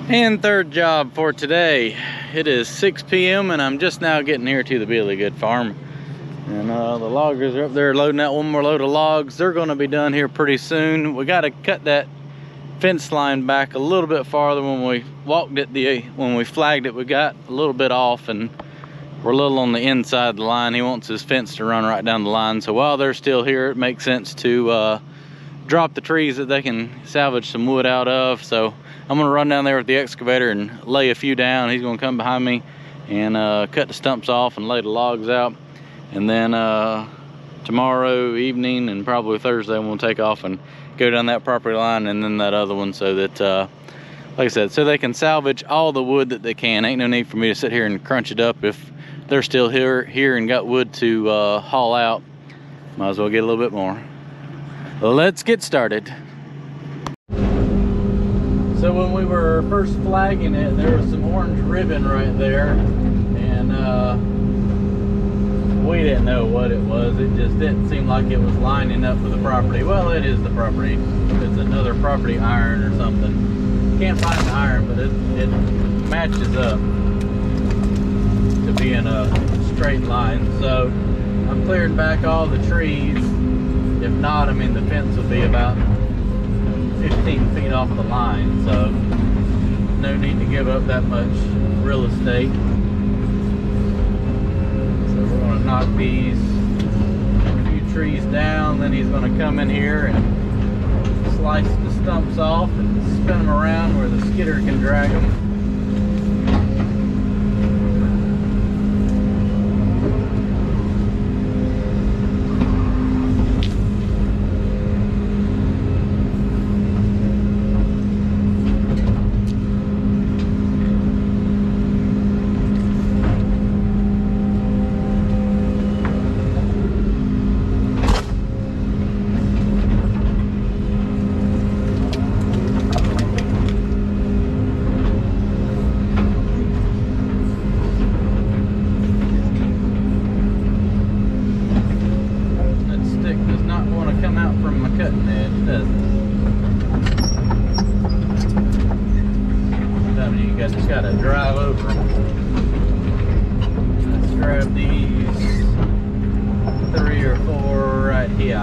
And third job for today. It is 6 p.m. and I'm just now getting here to the Billy Good farm. And the loggers are up there loading out one more load of logs. They're going to be done here pretty soon. We got to cut that fence line back a little bit farther. When we walked it, when we flagged it, we got a little bit off and we're a little on the inside of the line. He wants his fence to run right down the line. So while they're still here, it makes sense to drop the trees that they can salvage some wood out of. So I'm gonna run down there with the excavator and lay a few down. He's gonna come behind me and cut the stumps off and lay the logs out. And then tomorrow evening and probably Thursday we'll take off and go down that property line and then that other one, so that like I said, so they can salvage all the wood that they can. Ain't no need for me to sit here and crunch it up if they're still here and got wood to haul out. Might as well get a little bit more. Let's get started. So when we were first flagging it, there was some orange ribbon right there, and we didn't know what it was. It just didn't seem like it was lining up with the property. Well, it is the property. It's another property iron or something. Can't find the iron, but it matches up to be in a straight line. So I'm clearing back all the trees. If not, I mean, the fence will be about 15 feet off the line, so no need to give up that much real estate. So we're going to knock these few trees down, then he's going to come in here and slice the stumps off and spin them around where the skidder can drag them. Just gotta drive over. Let's grab these 3 or 4 right here.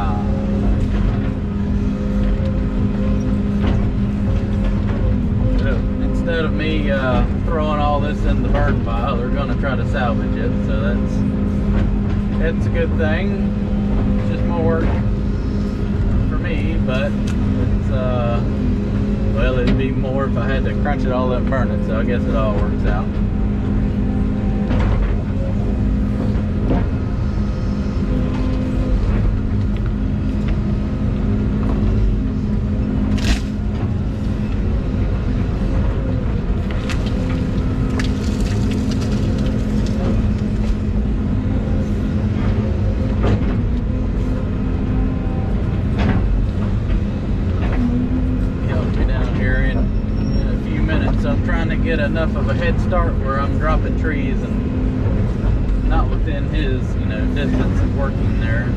So instead of me throwing all this in the burn pile, they're gonna try to salvage it. So that's a good thing. It's just more work for me, but it's well, it'd be more if I had to crunch it all up and burn it, so I guess it all works out. Get enough of a head start where I'm dropping trees and not within his, distance of working there.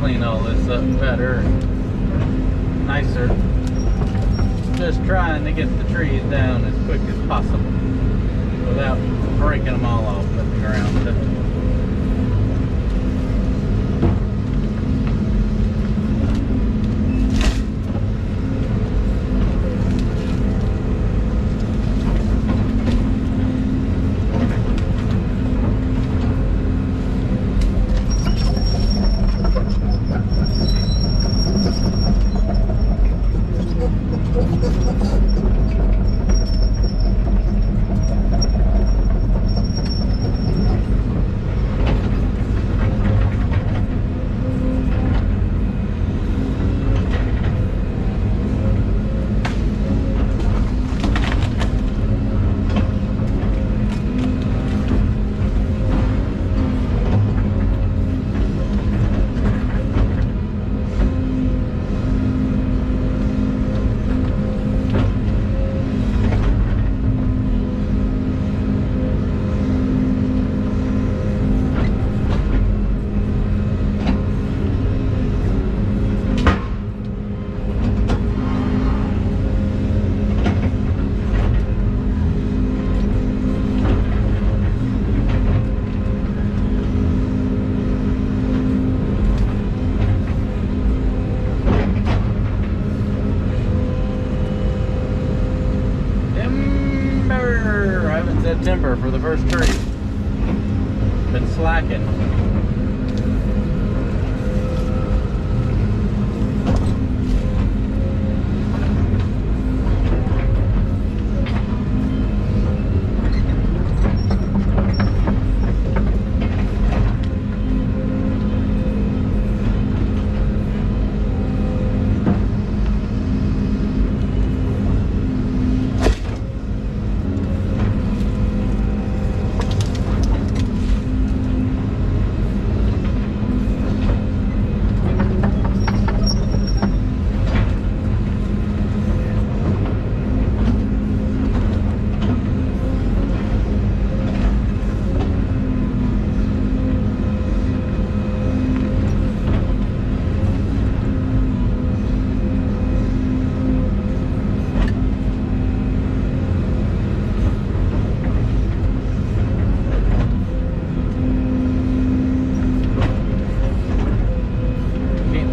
clean all this up better and nicer. Just trying to get the trees down as quick as possible without breaking them all off at the ground. Timber for the first tree. Been slacking.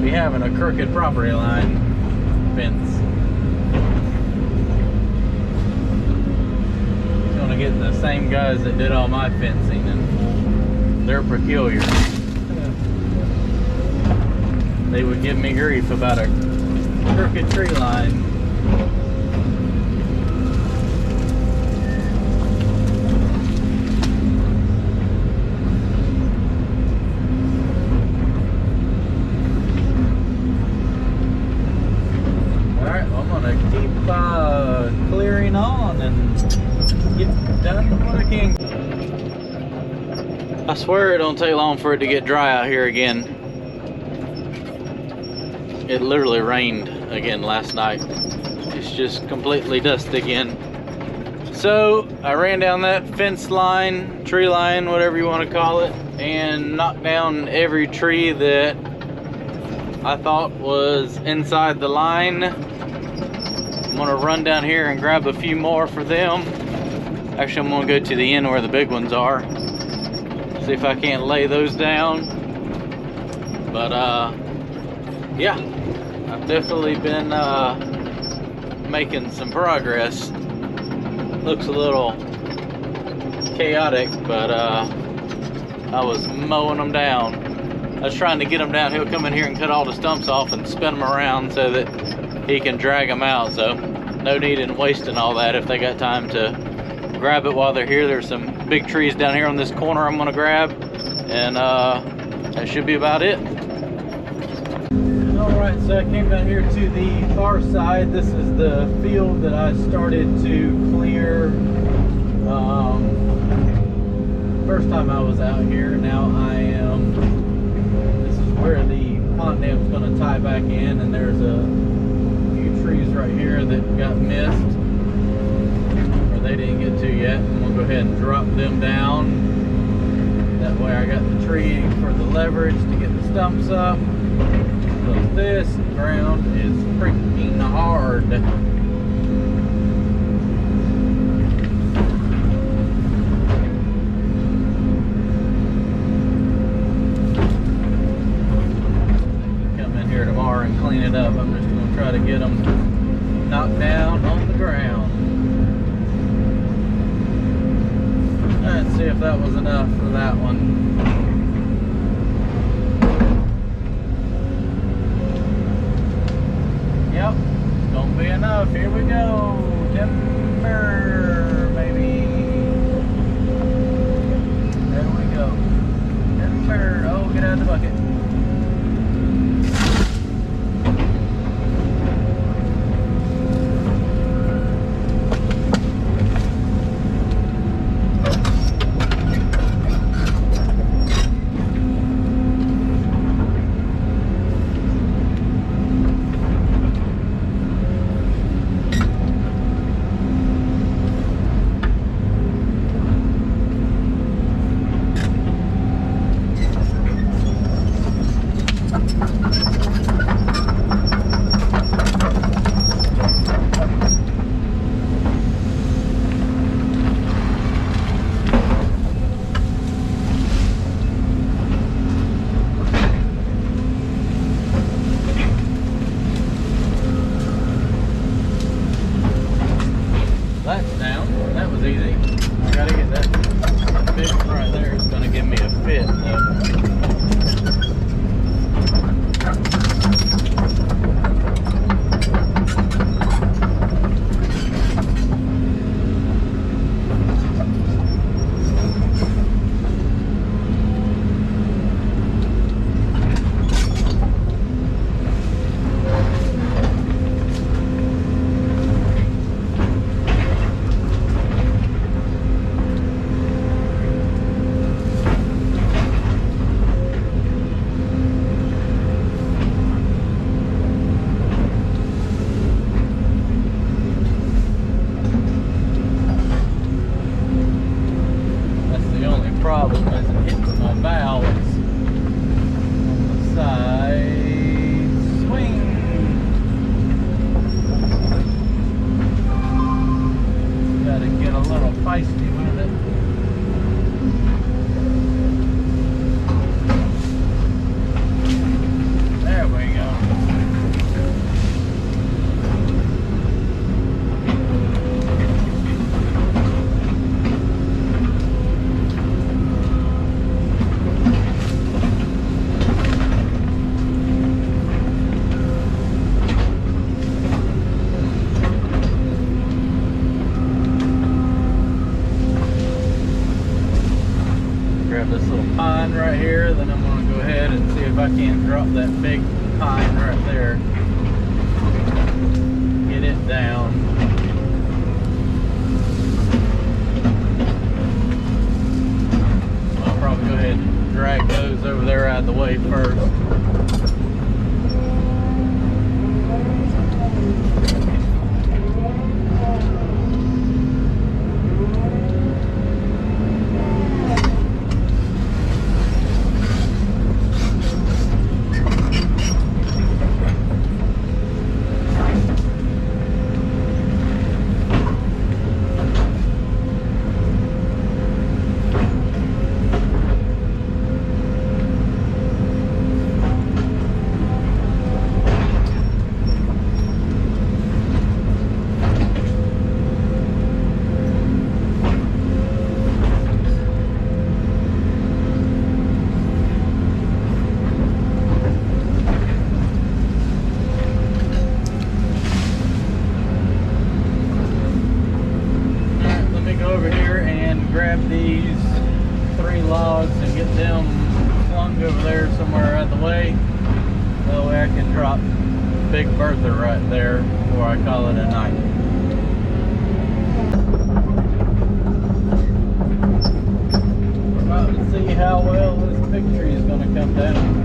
Having a crooked property line fence. It's gonna get the same guys that did all my fencing, and they're peculiar. They would give me grief about a crooked tree line. Clearing on and get done what I can. I swear it don't take long for it to get dry out here again. It literally rained again last night. It's just completely dust again. So I ran down that fence line, tree line, whatever you want to call it, and knocked down every tree that I thought was inside the line. I'm gonna run down here and grab a few more for them. Actually, I'm gonna go to the end where the big ones are. See if I can't lay those down. But yeah, I've definitely been making some progress. Looks a little chaotic, but I was mowing them down. I was trying to get them down. He'll come in here and cut all the stumps off and spin them around so that he can drag them out. So no need in wasting all that if they got time to grab it while they're here. There's some big trees down here on this corner I'm gonna grab, and that should be about it. All right, so I came down here to the far side. This is the field that I started to clear first time I was out here. Now I am, this is where the pond dam's gonna tie back in, and there's a few trees right here that got missed, or they didn't get to yet. I'm gonna go ahead and drop them down. That way I got the tree for the leverage to get the stumps up. So this ground is freaking hard. Come in here tomorrow and clean it up. I'm just going to try to get them knocked down on the ground. Let's see if that was enough for that one. Yep, it's gonna be enough. Here we go. Timber, baby. There we go. Timber. Oh, get out of the bucket. That's down. That was easy. I gotta get that fixed right there. It's gonna give me a fit though. Problem is it hits my valves on the side swing. Gotta get a little feisty with it. There we go. Grab this little pine right here, then I'm going to go ahead and see if I can't drop that big pine right there. Get it down. I'll probably go ahead and drag those over there out of the way first. Grab these 3 logs and get them flung over there somewhere out of the way. That way I can drop Big Bertha right there before I call it a night. We're about to see how well this big tree is going to come down.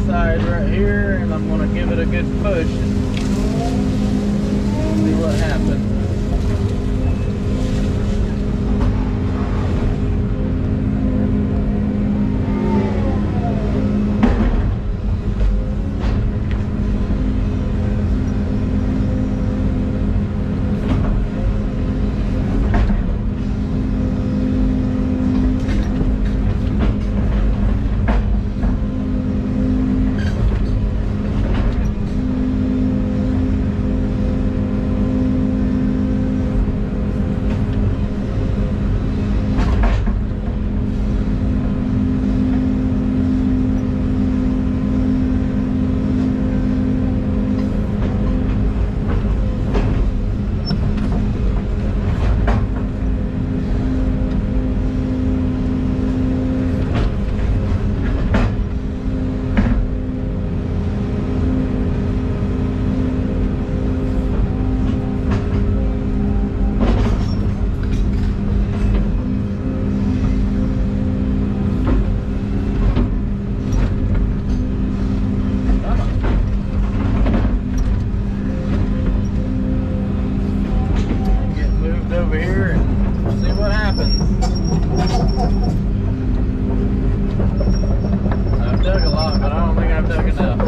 Side right here, and I'm going to give it a good push and see what happened. Over here and see what happens. I've dug a lot, but I don't think I've dug enough.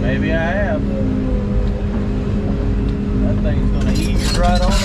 Maybe I have. That thing's gonna ease right on up.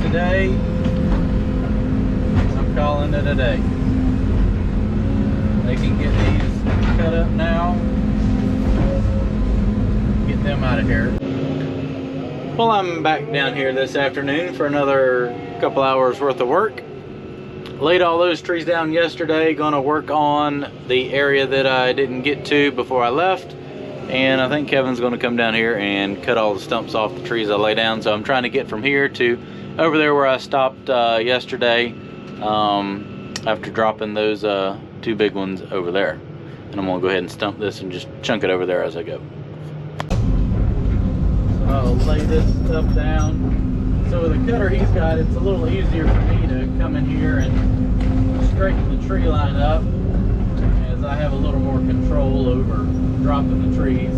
Today, I'm calling it a day. They can get these cut up now. Get them out of here. Well, I'm back down here this afternoon for another couple hours worth of work. Laid all those trees down yesterday. Gonna work on the area that I didn't get to before I left. And I think Kevin's gonna come down here and cut all the stumps off the trees I lay down. So I'm trying to get from here to over there where I stopped yesterday after dropping those two big ones over there. And I'm gonna go ahead and stump this and just chunk it over there as I go. So I'll lay this stuff down. So with the cutter he's got, it's a little easier for me to come in here and straighten the tree line up, as I have a little more control over dropping the trees.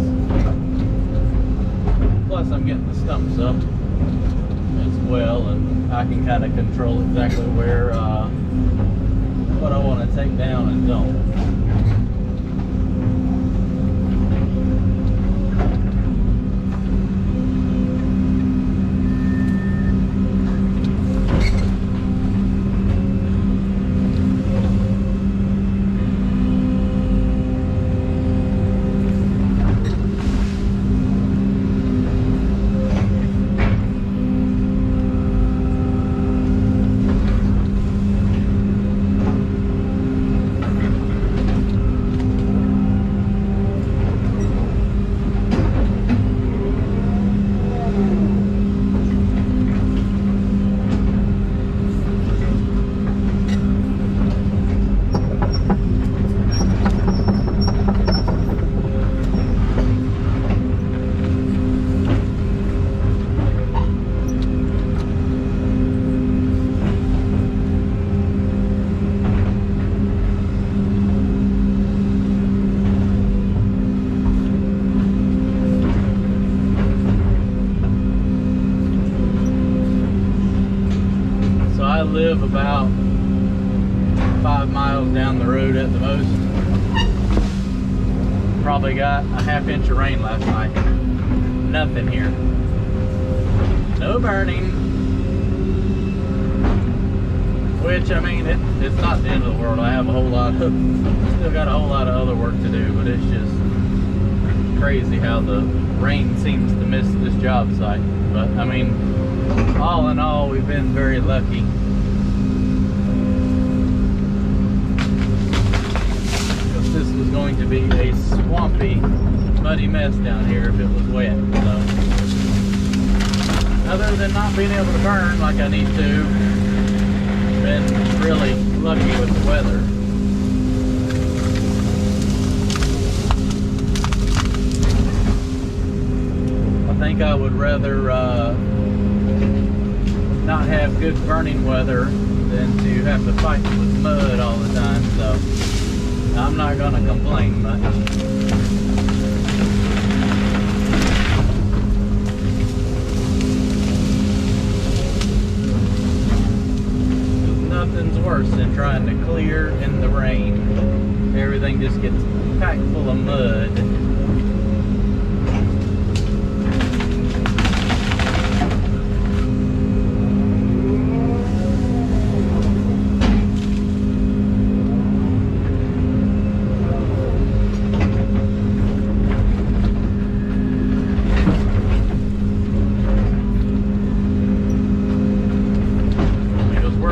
Plus I'm getting the stumps up as well, and I can kind of control exactly where what I want to take down and don't. live about 5 miles down the road at the most. Probably got a ½ inch of rain last night. Nothing here. No burning. Which, I mean, it's not the end of the world. I have a whole lot of, still got a whole lot of other work to do, but it's just crazy how the rain seems to miss this job site. But, I mean, all in all, we've been very lucky. Because this was going to be a swampy, muddy mess down here if it was wet. So, other than not being able to burn like I need to, been really lucky with the weather. I think I would rather not have good burning weather than to have to fight with mud all the time, so I'm not going to complain much. Nothing's worse than trying to clear in the rain. Everything just gets packed full of mud.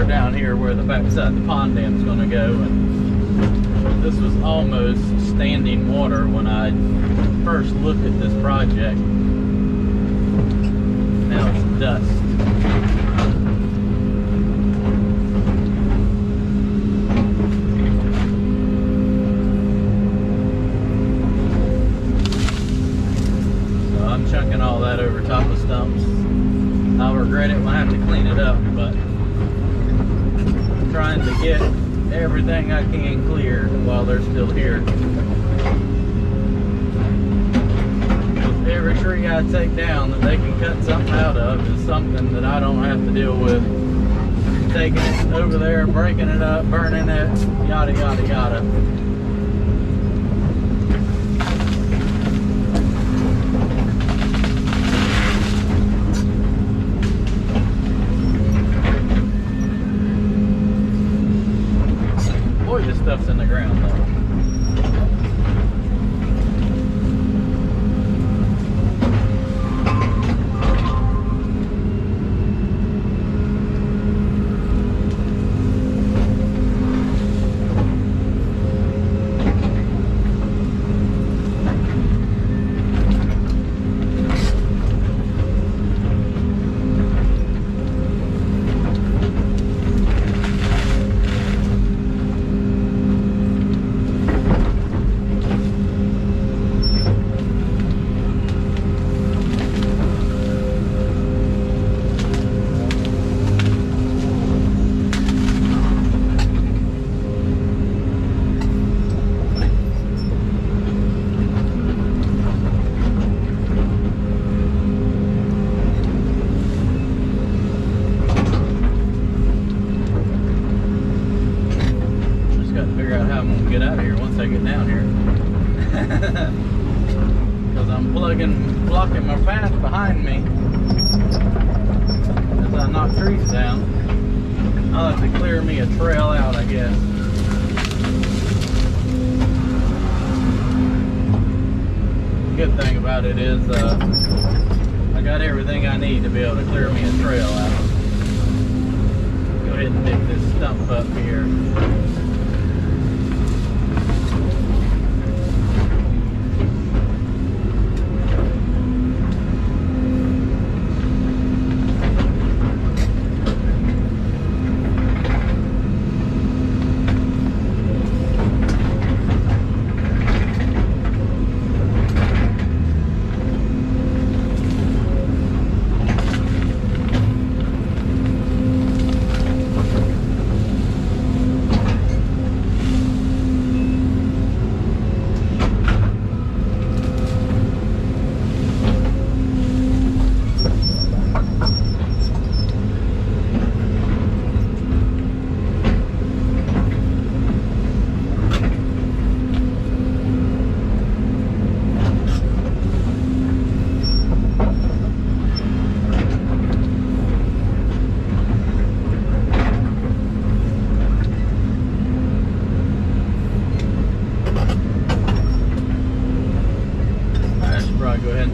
Down here where the backside of the pond dam's going to go, and this was almost standing water when I first looked at this project. Now it's dust. So I'm chunking all that over top of stumps. I'll regret it when I have to clean it up, but trying to get everything I can cleared while they're still here. With every tree I take down that they can cut something out of is something that I don't have to deal with. Taking it over there, breaking it up, burning it, yada yada yada. This stuff's in the ground though. Get out of here once I get down here, because I'm blocking my path behind me as I knock trees down. I'll have to clear me a trail out, I guess. Good thing about it is I got everything I need to be able to clear me a trail out. Go ahead and dig this stump up here.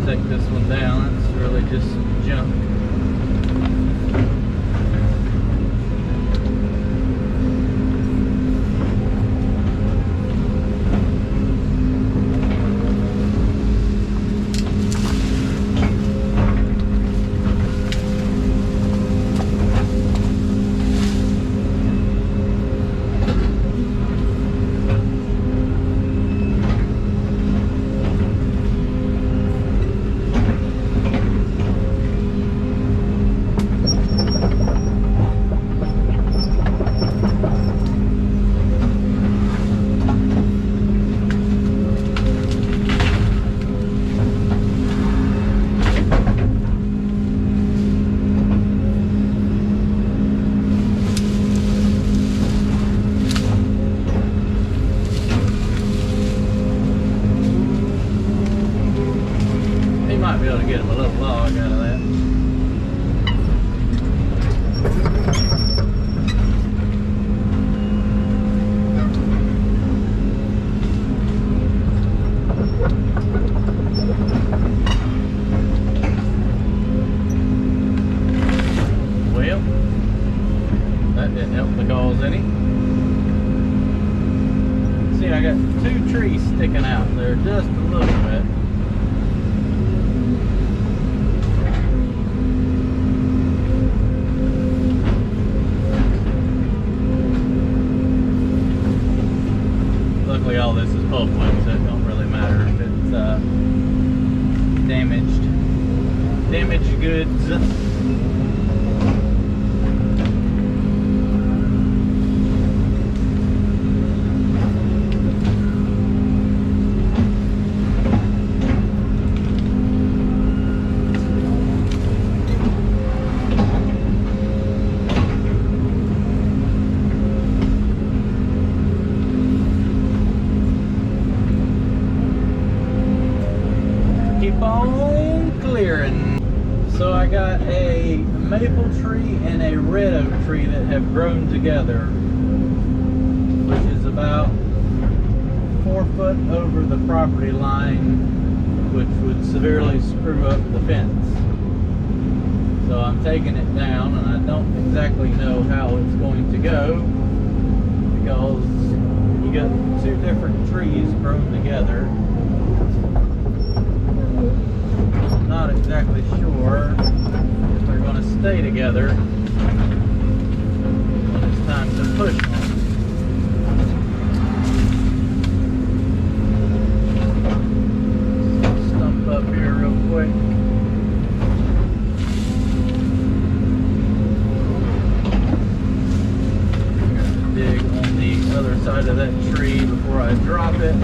take this one down. It's really just some junk. Might be able to get him a little log out of that. Well, that didn't help the cause any. See, I got 2 trees sticking out there just a little bit. Luckily all this is pulpwood, so it don't really matter if it's damaged goods. Keep on clearing. So I got a maple tree and a red oak tree that have grown together, which is about 4 foot over the property line, which would severely screw up the fence. So I'm taking it down, and I don't exactly know how it's going to go, because you got 2 different trees grown together. Not exactly sure if they're going to stay together when it's time to push them. Stump up here real quick. I'm going to dig on the other side of that tree before I drop it.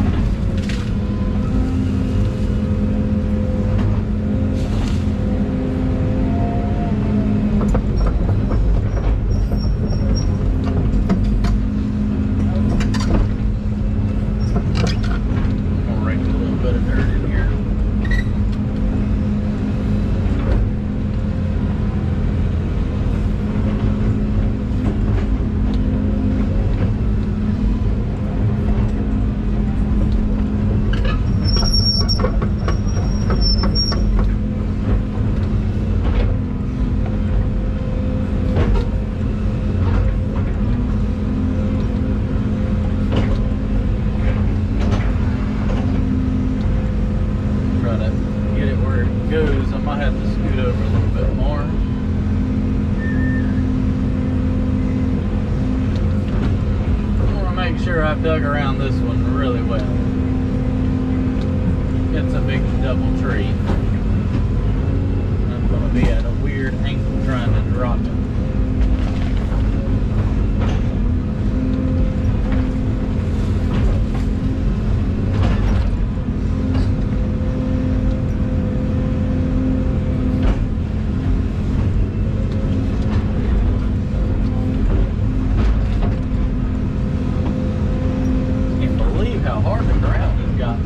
Goes, I might have to scoot over a little bit more. I want to make sure I've dug around this one really well. It's a big double tree. I'm going to be at a weird angle trying to drop it. How hard the ground has gotten.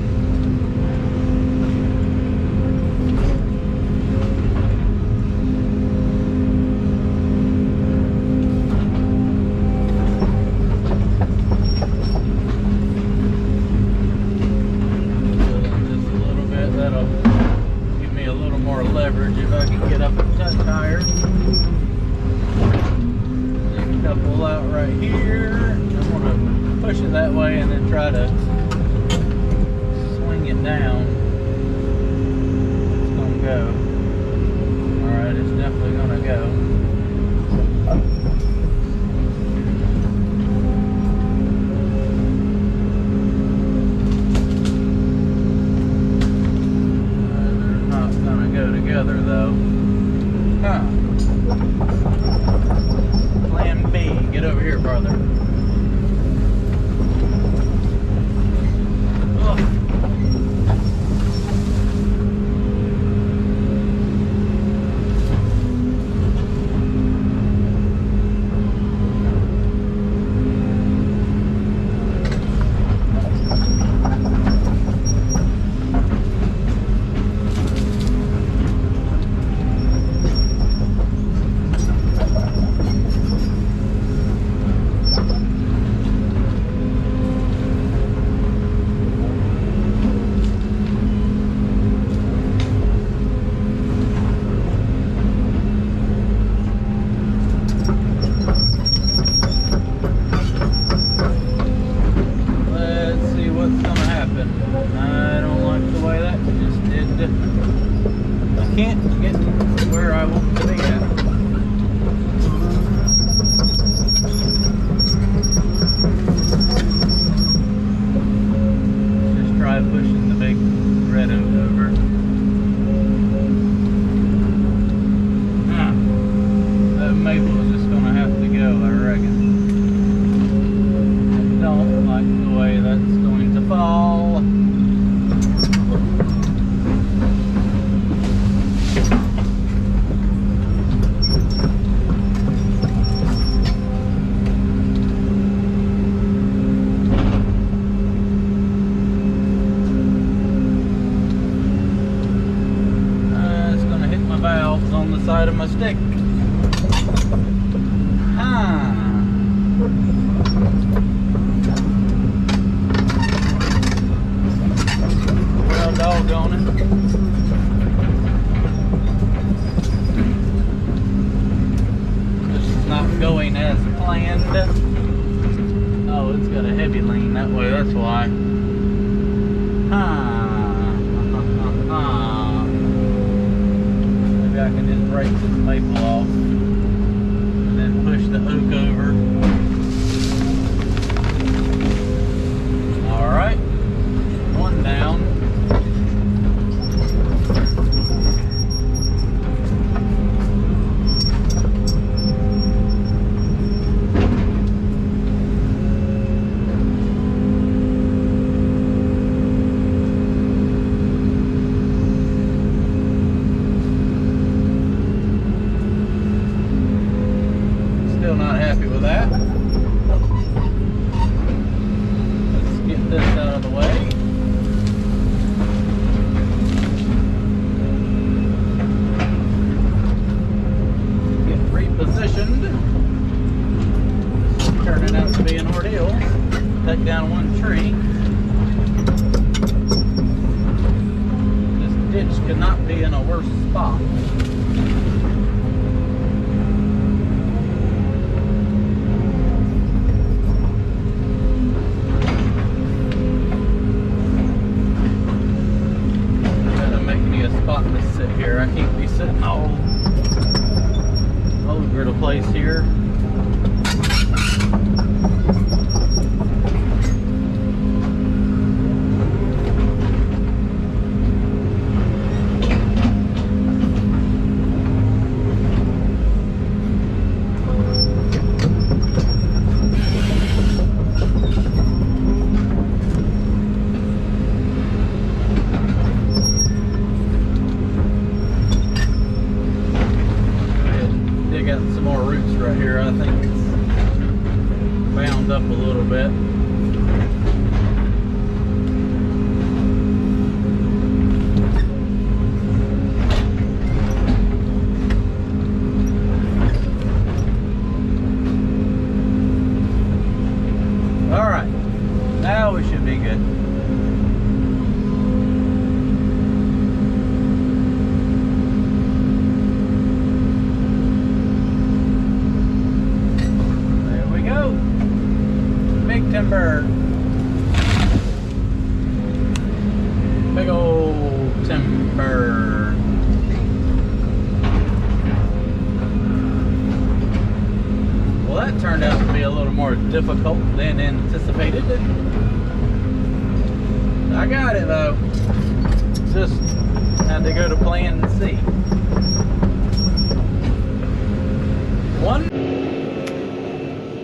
here. I'm gonna push it that way and then try to swing it down. It's gonna go. Alright, it's definitely gonna go. They're not gonna go together though. Huh. Plan B. Get over here, brother. Can't get where I want to be at. Just try pushing the big red oak over. That maple is just gonna have to go, I reckon. I don't like the way that's going to fall. Valves on the side of my stick. Well, doggone it. This is not going as planned. Oh, it's got a heavy lean that way, that's why. I can just break this maple off and then push the oak over. Alright, one down. Still not happy with that. Let's get this out of the way. Get repositioned. This is turning out to be an ordeal. Take down one tree. This ditch could not be in a worse spot. Spot to sit here. I can't be sitting all over the place here. Got some more roots right here. I think it's bound up a little bit. All right, now we should be good. Go. timber. Big old timber. Well, that turned out to be a little more difficult than anticipated. I got it though. Just had to go to plan C. One.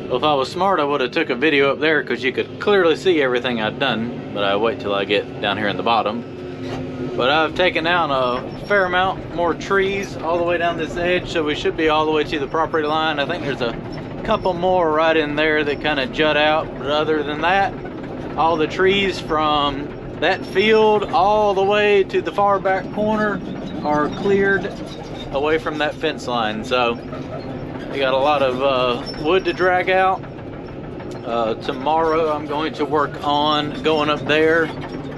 Well, if I was smart, I would have took a video up there because you could clearly see everything I'd done, but I wait till I get down here in the bottom. But I've taken down a fair amount more trees all the way down this edge, so we should be all the way to the property line. I think there's a couple more right in there that kind of jut out, but other than that, all the trees from that field all the way to the far back corner are cleared away from that fence line. So we got a lot of wood to drag out. Tomorrow I'm going to work on going up there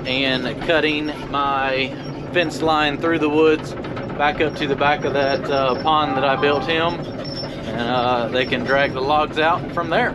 and cutting my fence line through the woods back up to the back of that pond that I built him, and they can drag the logs out from there.